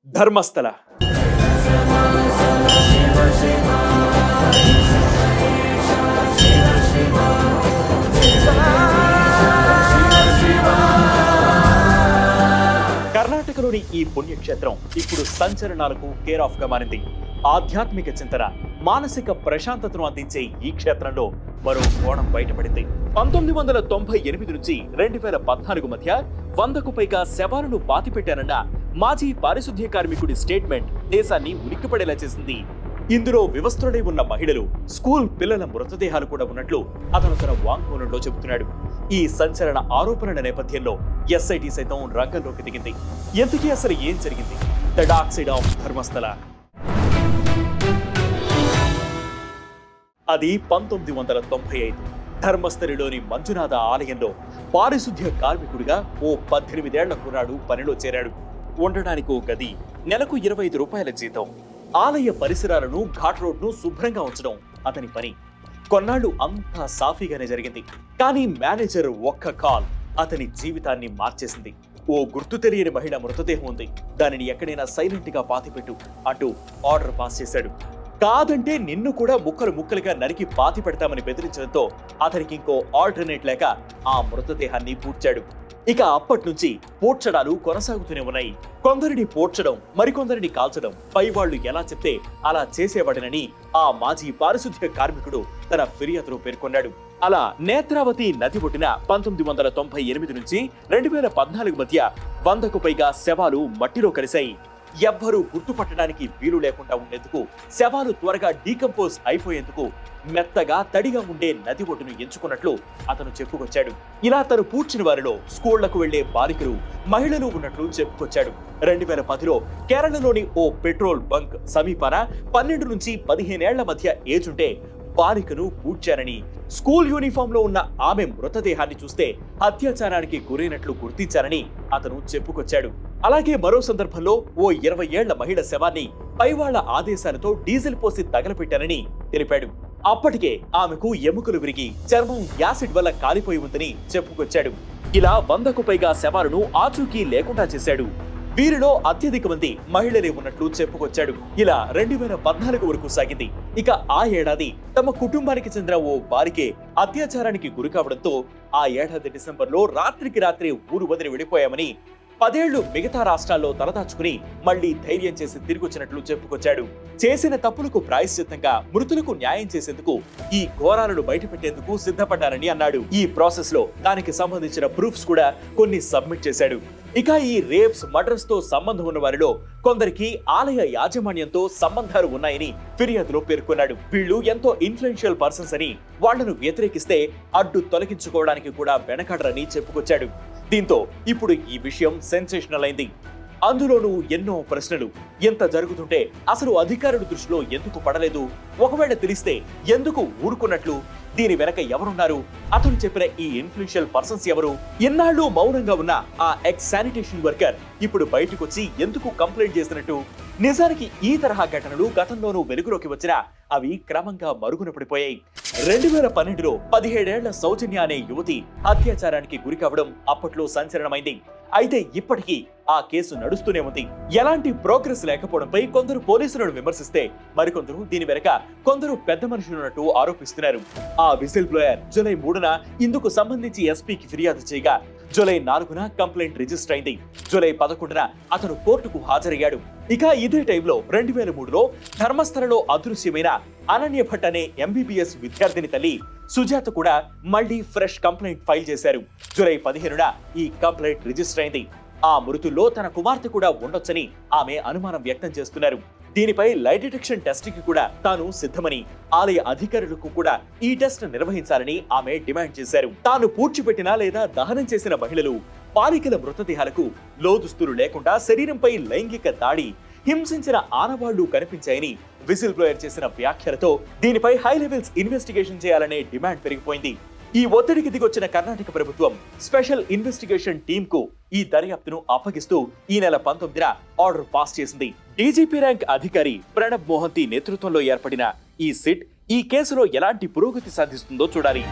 ధర్మస్థల. కర్ణాటకలోని ఈ పుణ్యక్షేత్రం ఇప్పుడు సంచలనాలకు కేర్ ఆఫ్ గా మారింది. ఆధ్యాత్మిక చింతన, మానసిక ప్రశాంతతను అందించే ఈ క్షేత్రంలో మరో కోణం బయటపడింది. 1998 నుంచి 2014 మధ్య 100కు పైగా శవాలను పాతిపెట్టానన్న మాజీ పారిశుద్ధ్య కార్మికుడి స్టేట్మెంట్ దేశాన్ని ఉలిక్కిపడేలా చేసింది. ఇందులో వివస్త్రులై ఉన్న మహిళలు, స్కూల్ పిల్లల మృతదేహాలు కూడా ఉన్నట్లు అతను తన వాంగ్మూలంలో చెబుతున్నాడు. ఈ సంచలన ఆరోపణల నేపథ్యంలో ఎస్ఐటి సైతం రంగంలోకి దిగింది. ఎంతకీ అసలు ఏం జరిగింది? The dark side of Dharmasthala. అది 1995 ధర్మస్థలిలోని మంజునాథ ఆలయంలో పారిశుద్ధ్య కార్మికుడిగా ఓ 18 ఏళ్ల కుర్రాడు పనిలో చేరాడు. ఉండడానికి ఓ గది, నెలకు 25 రూపాయల జీతం. ఆలయ పరిసరాలను, ఘాట్ రోడ్ను శుభ్రంగా ఉంచడం అతని పని. కొన్నాళ్లు అంతా సాఫీగానే జరిగింది. కానీ మేనేజర్ ఒక్క కాల్ అతని జీవితాన్ని మార్చేసింది. ఓ గుర్తు తెలియని మహిళ మృతదేహం ఉంది, దానిని ఎక్కడైనా సైలెంట్ గా పాతిపెట్టు అంటూ ఆర్డర్ పాస్ చేశాడు. కాదంటే నిన్ను కూడా ముక్కలు ముక్కలుగా నరికి పాతి పెడతామని బెదిరించడంతో అతనికి ఇంకో ఆల్టర్నేట్ లేక ఆ మృతదేహాన్ని పూడ్చాడు. ఇక అప్పటి నుంచి పూడ్చడాలు కొనసాగుతూనే ఉన్నాయి. కొందరిని పూడ్చడం, మరికొందరిని కాల్చడం పైవాళ్లు ఎలా చెప్తే అలా చేసేవాడనని ఆ మాజీ పారిశుద్ధ్య కార్మికుడు తన ఫిర్యాదులో పేర్కొన్నాడు. అలా నేత్రావతి నది ఒడ్డున 1998 నుంచి 2014 మధ్య 100కు పైగా శవాలు మట్టిలో కలిశాయి. ఎవ్వరూ గుర్తుపట్టడానికి వీలు లేకుండా ఉండేందుకు, శవాలు త్వరగా డీకంపోజ్ అయిపోయేందుకు మెత్తగా తడిగా ఉండే నది ఒడ్డును ఎంచుకున్నట్లు అతను చెప్పుకొచ్చాడు. ఇలా తను పూడ్చిన వారిలో స్కూళ్లకు వెళ్లే బాలికలు, మహిళలు ఉన్నట్లు చెప్పుకొచ్చాడు. 2010లో కేరళలోని ఓ పెట్రోల్ బంక్ సమీపాన 12 నుంచి 15 ఏళ్ల మధ్య ఏజ్ ఉంటే బాలికను పూడ్చారని, స్కూల్ యూనిఫామ్ లో ఉన్న ఆమె మృతదేహాన్ని చూస్తే అత్యాచారానికి గురైనట్లు గుర్తించారని అతను చెప్పుకొచ్చాడు. అలాగే మరో సందర్భంలో ఓ 20 ఏళ్ల మహిళ శవాన్ని పైవాళ్ల ఆదేశాలతో డీజిల్ పోసి తగలపెట్టారని తెలిపాడు. అప్పటికే ఆమెకు ఎముకలు విరిగి చర్మం యాసిడ్ వల్ల కాలిపోయి ఉందని చెప్పుకొచ్చాడు. ఇలా 100కు పైగా శవాలను ఆచూకీ లేకుండా చేశాడు. వీరిలో అత్యధిక మంది మహిళలే ఉన్నట్లు చెప్పుకొచ్చాడు. ఇలా 2014 వరకు సాగింది. ఇక ఆ ఏడాది తమ కుటుంబానికి చెందిన ఓ బాలికే అత్యాచారానికి గురి కావడంతో ఆ ఏడాది డిసెంబర్లో రాత్రికి రాత్రి ఊరు వదిలి వెళ్ళిపోయామని, 10 ఏళ్లు మిగతా రాష్ట్రాల్లో తలదాచుకుని మళ్లీ ధైర్యం చేసి తిరిగొచ్చినట్లు చెప్పుకొచ్చాడు. చేసిన తప్పులకు ప్రాయశ్చిత్తంగా మృతులకు న్యాయం చేసేందుకు ఈ ఘోరాలను బయటపెట్టేందుకు సిద్ధపడ్డారని అన్నాడు. ఈ ప్రాసెస్ లో దానికి సంబంధించిన ప్రూఫ్స్ కూడా కొన్ని సబ్మిట్ చేశాడు. ఇక ఈ రేప్స్, మర్డర్స్ తో సంబంధం ఉన్న వారిలో కొందరికి ఆలయ యాజమాన్యంతో సంబంధాలు ఉన్నాయని ఫిర్యాదులో పేర్కొన్నాడు. వీళ్లు ఎంతో ఇన్ఫ్లుయెన్షియల్ పర్సన్స్ అని, వాళ్లను వ్యతిరేకిస్తే అడ్డు తొలగించుకోవడానికి కూడా వెనకాడరని చెప్పుకొచ్చాడు. దీంతో ఇప్పుడు ఈ విషయం సెన్సేషనల్ అయింది. అందులోనూ ఎన్నో ప్రశ్నలు. ఎంత జరుగుతుంటే అసలు అధికారుల దృష్టిలో ఎందుకు పడలేదు? ఒకవేళ తెలిస్తే ఎందుకు ఊరుకున్నట్లు? దీని వెనక ఎవరున్నారు? అతను చెప్పిన ఈ ఇన్ఫ్లుయెన్షియల్ పర్సన్స్ ఎవరు? ఎన్నాళ్ళు మౌనంగా ఉన్న ఆ ఎక్స్ శానిటేషన్ వర్కర్ ఇప్పుడు బయటకొచ్చి ఎందుకు కంప్లైంట్ చేసినట్టు? నిజానికి ఈ తరహా ఘటనలు గతంలోనూ వెలుగులోకి వచ్చినా అవి క్రమంగా మరుగున పడిపోయాయి. 2012లో 17 ఏళ్ల సౌజన్య అనే యువతి అత్యాచారానికి గురి కావడం అప్పట్లో సంచలనమైంది. అయితే ఇప్పటికీ ఆ కేసు నడుస్తూనే ఉంది. ఎలాంటి ప్రోగ్రెస్ లేకపోవడంపై కొందరు పోలీసులను విమర్శిస్తే మరికొందరు దీని వెనక కొందరు పెద్ద మనుషులున్నట్టు ఆరోపిస్తున్నారు. ఆ విజిల్ బ్లోయర్ జూలై 3న ఇందుకు సంబంధించి ఎస్పీకి ఫిర్యాదు చేయగా జూలై 4న కంప్లైంట్ రిజిస్టర్ అయింది. జూలై 11న అతను కోర్టుకు హాజరయ్యాడు. ఇక ఇదే టైంలో 2003లో ధర్మస్థలలో అదృశ్యమైన అనన్య భట్ అనే ఎంబీబీఎస్ విద్యార్థిని తల్లి సుజాత కూడా మళ్లీ ఫ్రెష్ కంప్లైంట్ ఫైల్ చేశారు. జూలై 15న ఈ కంప్లైంట్ రిజిస్టర్ అయింది. ఆ మృతుల్లో తన కుమార్తె కూడా ఉండొచ్చని ఆమె అనుమానం వ్యక్తం చేస్తున్నారు. దీనిపై లై డిటెక్షన్ టెస్ట్ కి కూడా తాను సిద్ధమని, ఆలయ అధికారులకు కూడా ఈ టెస్ట్ నిర్వహించాలని ఆమె డిమాండ్ చేశారు. తాను పూడ్చిపెట్టిన లేదా దహనం చేసిన మహిళలు, బాలికల మృతదేహాలకు లోదుస్తులు లేకుండా శరీరంపై లైంగిక దాడి, హింసించిన ఆనవాళ్లు కనిపించాయని విజిల్ బ్లోయర్ చేసిన వ్యాఖ్యలతో దీనిపై హై లెవెల్స్ ఇన్వెస్టిగేషన్ చేయాలనే డిమాండ్ పెరిగిపోయింది. ఈ ఒత్తిడికి దిగొచ్చిన కర్ణాటక ప్రభుత్వం స్పెషల్ ఇన్వెస్టిగేషన్ టీమ్ కు ఈ దర్యాప్తును అప్పగిస్తూ ఈ నెల 19న ఆర్డర్ పాస్ చేసింది. డీజీపీ ర్యాంక్ అధికారి ప్రణబ్ మోహంతి నేతృత్వంలో ఏర్పడిన ఈ సిట్ ఈ కేసులో ఎలాంటి పురోగతి సాధిస్తుందో చూడాలి.